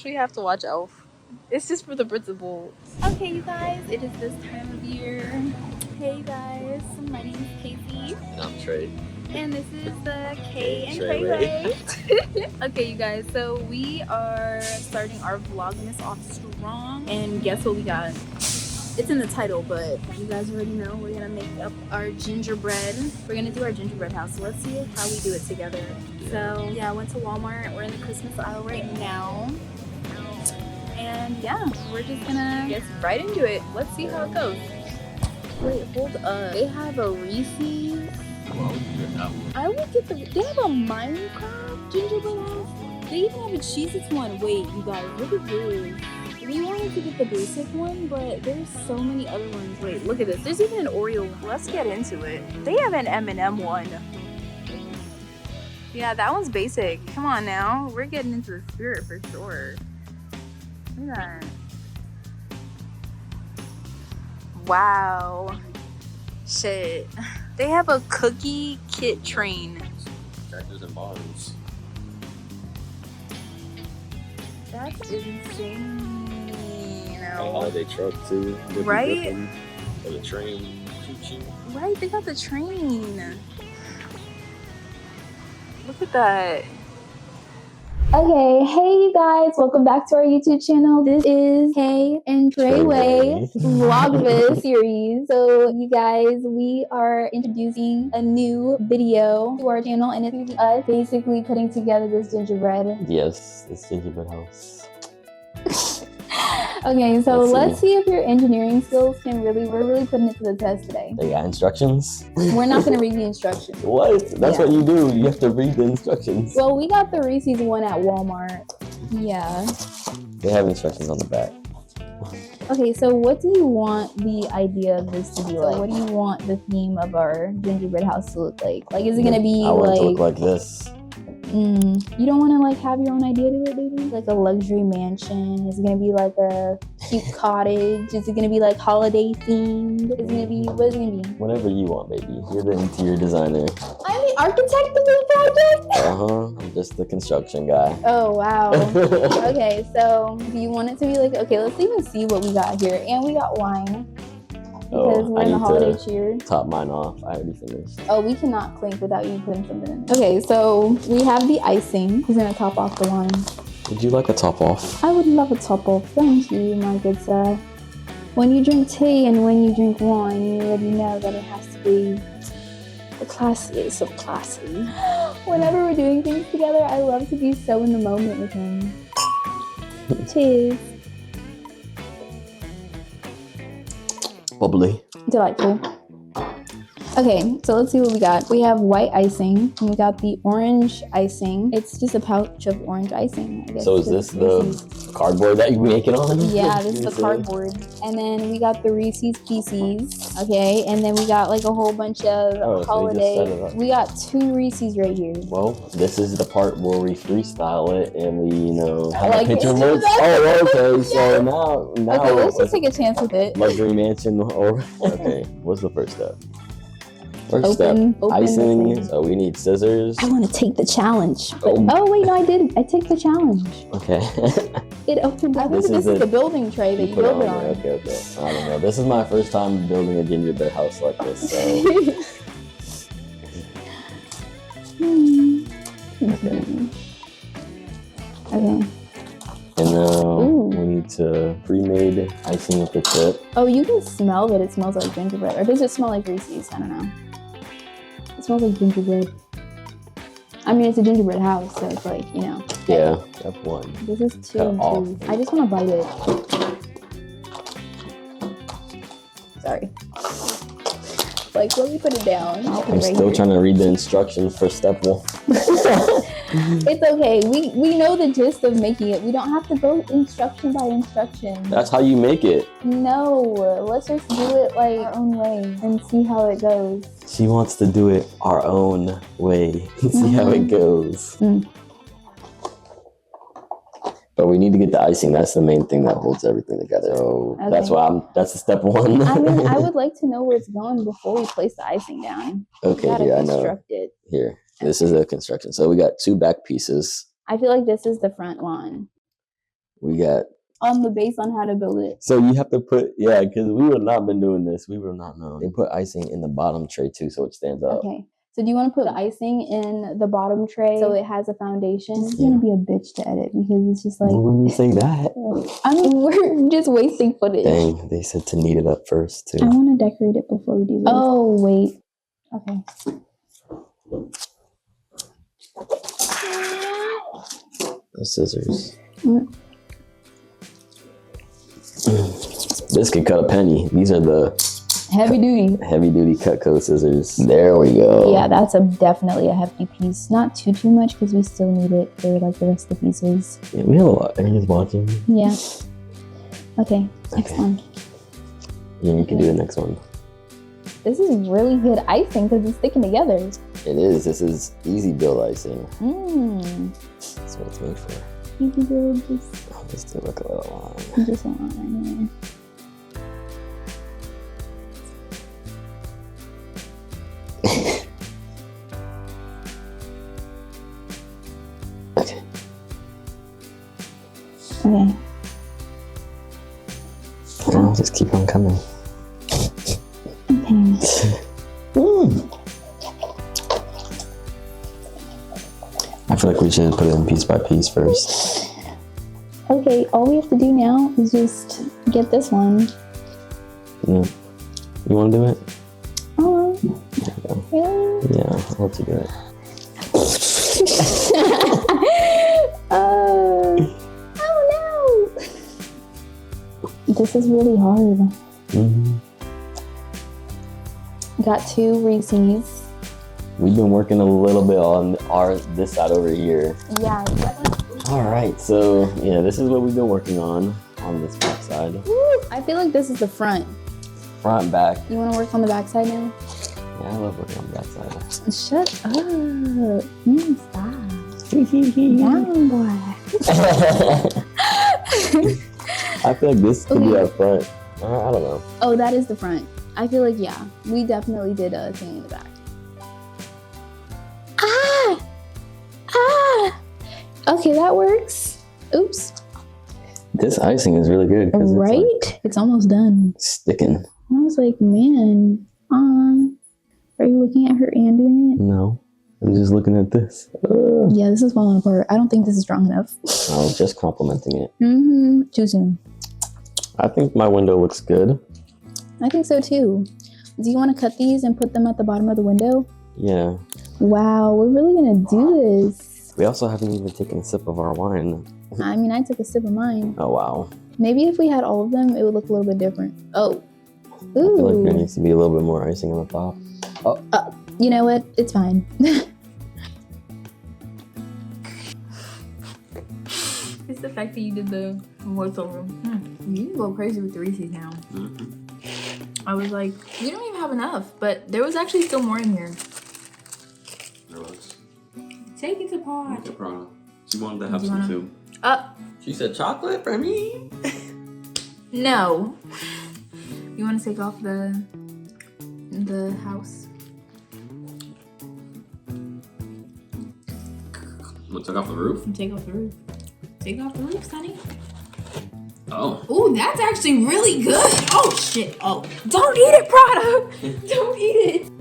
actually have to watch Elf. It's just for the principal. Okay, you guys, it is this time of year. Hey guys, my name is Kayci. And I'm Trey. And this is the Kay&Trey way. Okay, you guys, so we are starting our vlogmas off strong. And guess what we got? It's in the title, but you guys already know we're gonna make up our gingerbread. We're gonna do our gingerbread house. So let's see how we do it together. So yeah, I went to Walmart. We're in the Christmas aisle right now. And yeah, we're just gonna get right into it. Let's see how it goes. Wait, hold up. They have a Reese's. I would get they have a Minecraft gingerbread house. They even have a Cheez-Its one. Wait, you guys, look at this. We wanted to get the basic one, but there's so many other ones. Wait, look at this. There's even an Oreo one. Let's get into it. They have an M&M one. Yeah, that one's basic. Come on now. We're getting into the spirit for sure. Look at that. Wow. Shit. They have a cookie kit train. Tractors and bars. That's insane. Holiday truck too. Right? Or the train. Right, they got the train. Look at that. Okay, hey you guys, welcome back to our YouTube channel. This is Kay&Trey Way Vlogmas series. So you guys, we are introducing a new video to our channel, and it's us basically putting together this gingerbread. Yes, this gingerbread house. Okay, so let's see if your engineering skills we're really putting it to the test today. They got instructions? We're not gonna read the instructions. What? That's what you do. You have to read the instructions. Well, we got the Reese's one at Walmart. Yeah. They have instructions on the back. Okay, so what do you want the idea of this to be like? What do you want the theme of our gingerbread house to look like? Like, is it gonna be I want it to look like this. You don't want to like have your own idea to it, baby? Like a luxury mansion? Is it gonna be like a cute cottage? Is it gonna be like holiday themed? Is it gonna be, what is it gonna be? Whatever you want, baby. You're the interior designer. I'm the architect of this project? I'm just the construction guy. Oh, wow. Okay, so do you want it to be like, okay, let's even see what we got here. And we got wine. Because we're in the holiday cheer. Top mine off. I already finished. Oh, we cannot clink without you putting something in. Okay, so we have the icing. Who's gonna top off the wine? Would you like a top off? I would love a top off. Thank you, my good sir. When you drink tea and when you drink wine, you already know that it has to be the classiest of classy. Whenever we're doing things together, I love to be so in the moment with him. Cheers. Bubbly. Delightful. Okay, so let's see what we got. We have white icing, and we got the orange icing. It's just a pouch of orange icing, I guess. So is this the cardboard that you make it on? Yeah, this is the cardboard. And then we got the Reese's Pieces, okay? And then we got like a whole bunch of holiday. We got 2 Reese's right here. Well, this is the part where we freestyle it and we, have like a picture book. Oh, okay. Yeah. So now Okay, let's just take a chance with it. Luxury mansion or okay. What's the first step? First Open step, icing. So we need scissors. I want to take the challenge. But, oh wait, no, I did. I take the challenge. Okay. It opened. I think this is the building tray that you build it on. Okay. I don't know. This is my first time building a gingerbread house like this. So. Okay. And now we need to pre-made icing at the tip. Oh, you can smell that it smells like gingerbread. Or does it smell like Reese's? I don't know. It smells like gingerbread. I mean, it's a gingerbread house, so it's like, Yeah, step 1. This is 2 and 2. I just want to bite it. Sorry. Like, let me put it down. I'm still trying to read the instructions for step 1. It's okay. We know the gist of making it. We don't have to go instruction by instruction. That's how you make it. No, let's just do it like our own way and see how it goes. She wants to do it our own way and see how it goes. But we need to get the icing. That's the main thing that holds everything together. So that's step 1. I mean, I would like to know where it's going before we place the icing down. Okay, here, I know. Here. This is a construction. So we got 2 back pieces. I feel like this is the front one. We got on the base on how to build it. So you have to put, because we would not been doing this. We would not know. They put icing in the bottom tray too, so it stands up. Okay. So do you want to put the icing in the bottom tray so it has a foundation? This is gonna be a bitch to edit because it's just like. When we say that, I mean, we're just wasting footage. Dang, they said to knead it up first too. I want to decorate it before we do this. Oh wait. Okay. The scissors. This could cut a penny. These are the heavy duty Cutco scissors. There we go. Yeah, that's definitely a hefty piece. Not too much because we still need it for like the rest of the pieces. Yeah, we have a lot. Are you just watching? Yeah. Okay, next one. Yeah, you can do the next one. This is really good icing because it's sticking together. It is. This is easy build icing. That's what it's made for. Easy build. I'll just do like a little line. Just a line. Okay. I'll just keep on coming. Okay. I feel like we should put it in piece by piece first. Okay, all we have to do now is just get this one. Yeah. You want to do it? Oh. Really? Yeah, I'll let you do it. Oh no! This is really hard. Got 2 Reese's. We've been working a little bit on this side over here. Yeah. All right, so yeah, this is what we've been working on this back side. Woo! I feel like this is the front. Front, back. You want to work on the back side now? Yeah, I love working on the back side. Shut up. Stop. Down, boy. I feel like this could be our front. I don't know. Oh, that is the front. I feel like, yeah, we definitely did a thing in the back. Okay, that works. Oops. This icing is really good. Right? It's almost done. Sticking. I was like, man, are you looking at her and doing it? No, I'm just looking at this. Yeah, this is falling apart. I don't think this is strong enough. I was just complimenting it. Too soon. I think my window looks good. I think so too. Do you want to cut these and put them at the bottom of the window? Yeah. Wow, we're really gonna do this. We also haven't even taken a sip of our wine. I mean, I took a sip of mine. Oh, wow. Maybe if we had all of them, it would look a little bit different. Oh. Ooh. I feel like there needs to be a little bit more icing on the top. Oh. You know what? It's fine. It's the fact that you did the voiceover. You can go crazy with the Reese's now. I was like, we don't even have enough, but there was actually still more in here. There was. Take it to pot. She wanted to have some too. She said chocolate for me. No. You want to take off the house? Want to take off the roof? Take off the roof. Take off the roof, Sonny. Oh. Ooh, that's actually really good. Oh shit. Oh, don't eat it, Prada. Don't eat it.